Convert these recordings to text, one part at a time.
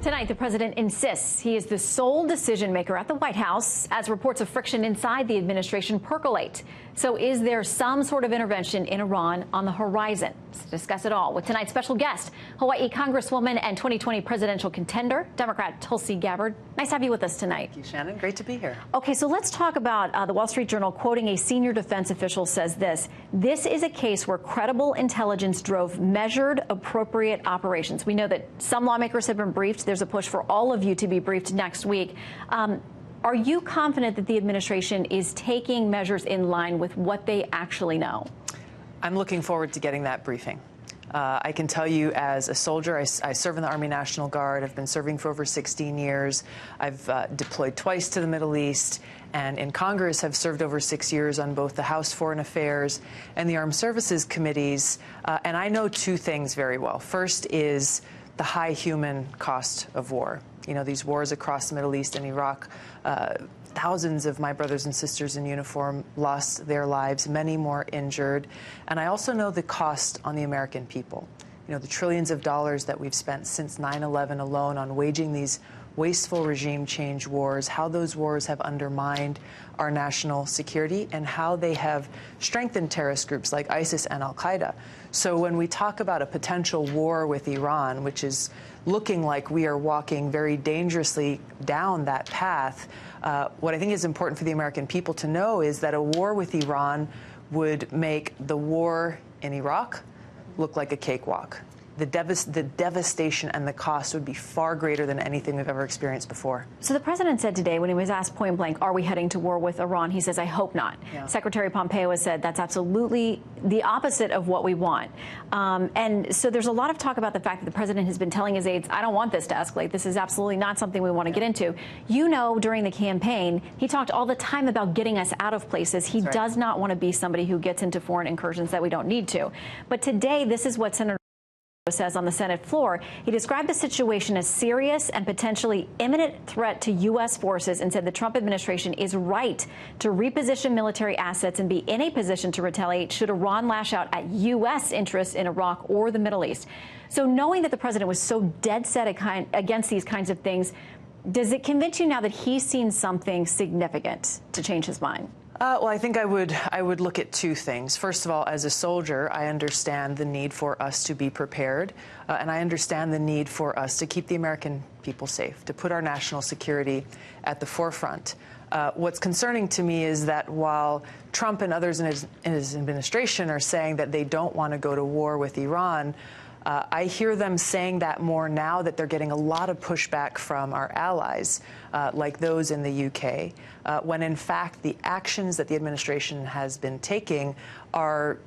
Tonight, the president insists he is the sole decision maker at the White House as reports of friction inside the administration percolate. So is there some sort of intervention in Iran on the horizon? Let's discuss it all with tonight's special guest, Hawaii Congresswoman and 2020 presidential contender, Democrat Tulsi Gabbard. Nice to have you with us tonight. Thank you, Shannon. Great to be here. Okay, so let's talk about the Wall Street Journal quoting a senior defense official says this. This is a case where credible intelligence drove measured, appropriate operations. We know that some lawmakers have been briefed. There's a push for all of you to be briefed next week. Are you confident that the administration is taking measures in line with what they actually know? I'm looking forward to getting that briefing. I can tell you as a soldier, I serve in the Army National Guard. I've been serving for over 16 years. I've deployed twice to the Middle East. And in Congress, have served over 6 years on both the House Foreign Affairs and the Armed Services Committees. And I know two things very well. First is the high human cost of war. You know, these wars across the Middle East and Iraq, thousands of my brothers and sisters in uniform lost their lives, many more injured. And I also know the cost on the American people. You know, the trillions of dollars that we've spent since 9/11 alone on waging these wasteful regime change wars, how those wars have undermined our national security and how they have strengthened terrorist groups like ISIS and al-Qaeda. So when we talk about a potential war with Iran, which is looking like we are walking very dangerously down that path, what I think is important for the American people to know is that a war with Iran would make the war in Iraq look like a cakewalk. The devastation and the cost would be far greater than anything we've ever experienced before. So the president said today when he was asked point blank, are we heading to war with Iran? He says, I hope not. Yeah. Secretary Pompeo has said that's absolutely the opposite of what we want. And so there's a lot of talk about the fact that the president has been telling his aides, I don't want this to escalate. This is absolutely not something we want to get into. You know, during the campaign, he talked all the time about getting us out of places. He does not want to be somebody who gets into foreign incursions that we don't need to. But today, this is what Senator says on the Senate floor. He described the situation as serious and potentially imminent threat to U.S. forces and said the Trump administration is right to reposition military assets and be in a position to retaliate should Iran lash out at U.S. interests in Iraq or the Middle East. So knowing that the president was so dead set against these kinds of things, does it convince you now that he's seen something significant to change his mind? Well, I think I would look at two things. First of all, as a soldier, I understand the need for us to be prepared, and I understand the need for us to keep the American people safe, to put our national security at the forefront. What's concerning to me is that while Trump and others in his administration are saying that they don't want to go to war with Iran, I hear them saying that more now that they're getting a lot of pushback from our allies, like those in the UK, when in fact the actions that the administration has been taking are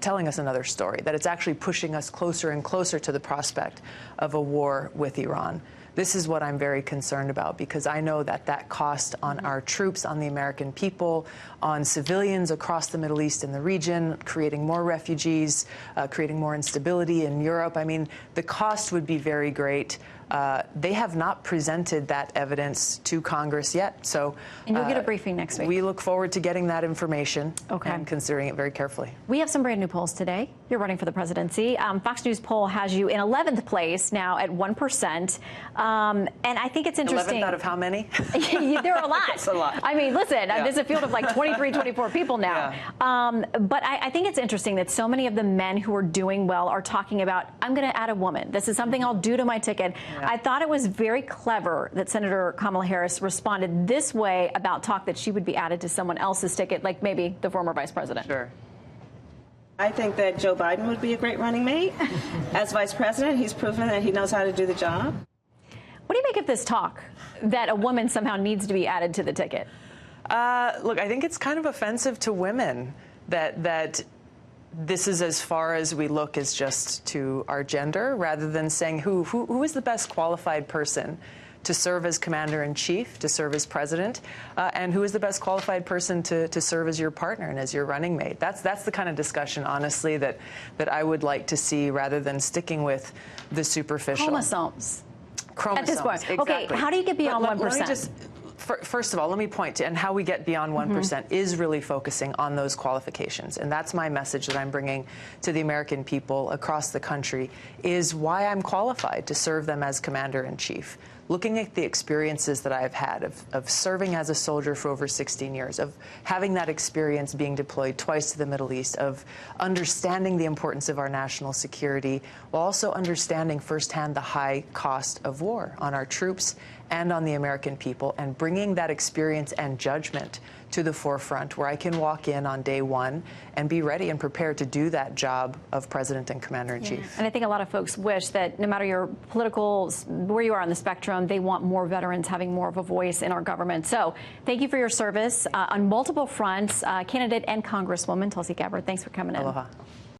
telling us another story, that it's actually pushing us closer and closer to the prospect of a war with Iran. This is what I'm very concerned about, because I know that that cost on our troops, on the American people, on civilians across the Middle East and the region, creating more refugees, creating more instability in Europe. I mean, the cost would be very great. They have not presented that evidence to Congress yet. So, and you'll get a briefing next week. We look forward to getting that information and considering it very carefully. We have some brand new polls today. You're running for the presidency. Fox News poll has you in 11th place now at 1%. And I think it's interesting. 11th out of how many? There are a lot. That's a lot. I mean, listen, there's a field of like 23, 24 people now. Yeah. But I think it's interesting that so many of the men who are doing well are talking about, I'm going to add a woman. This is something I'll do to my ticket. Yeah. I thought it was very clever that Senator Kamala Harris responded this way about talk that she would be added to someone else's ticket, like maybe the former vice president. Sure. I think that Joe Biden would be a great running mate. As vice president, he's proven that he knows how to do the job. What do you make of this talk that a woman somehow needs to be added to the ticket? Look, I think it's kind of offensive to women that this is as far as we look as just to our gender, rather than saying who is the best qualified person to serve as commander-in-chief, to serve as president, and who is the best qualified person to serve as your partner and as your running mate. That's the kind of discussion, honestly, that I would like to see, rather than sticking with the superficial. Chromosomes. At this point. Exactly. Okay, how do you get beyond 1%? first of all, let me point to, and how we get beyond 1% is really focusing on those qualifications. And that's my message that I'm bringing to the American people across the country, is why I'm qualified to serve them as Commander-in-Chief. Looking at the experiences that I've had of serving as a soldier for over 16 years, of having that experience being deployed twice to the Middle East, of understanding the importance of our national security, while also understanding firsthand the high cost of war on our troops and on the American people, and bringing that experience and judgment to the forefront, where I can walk in on day one and be ready and prepared to do that job of President and Commander-in-Chief. Yeah. And I think a lot of folks wish that no matter your political, where you are on the spectrum, they want more veterans having more of a voice in our government. So thank you for your service on multiple fronts, candidate and Congresswoman Tulsi Gabbard. Thanks for coming in. Aloha.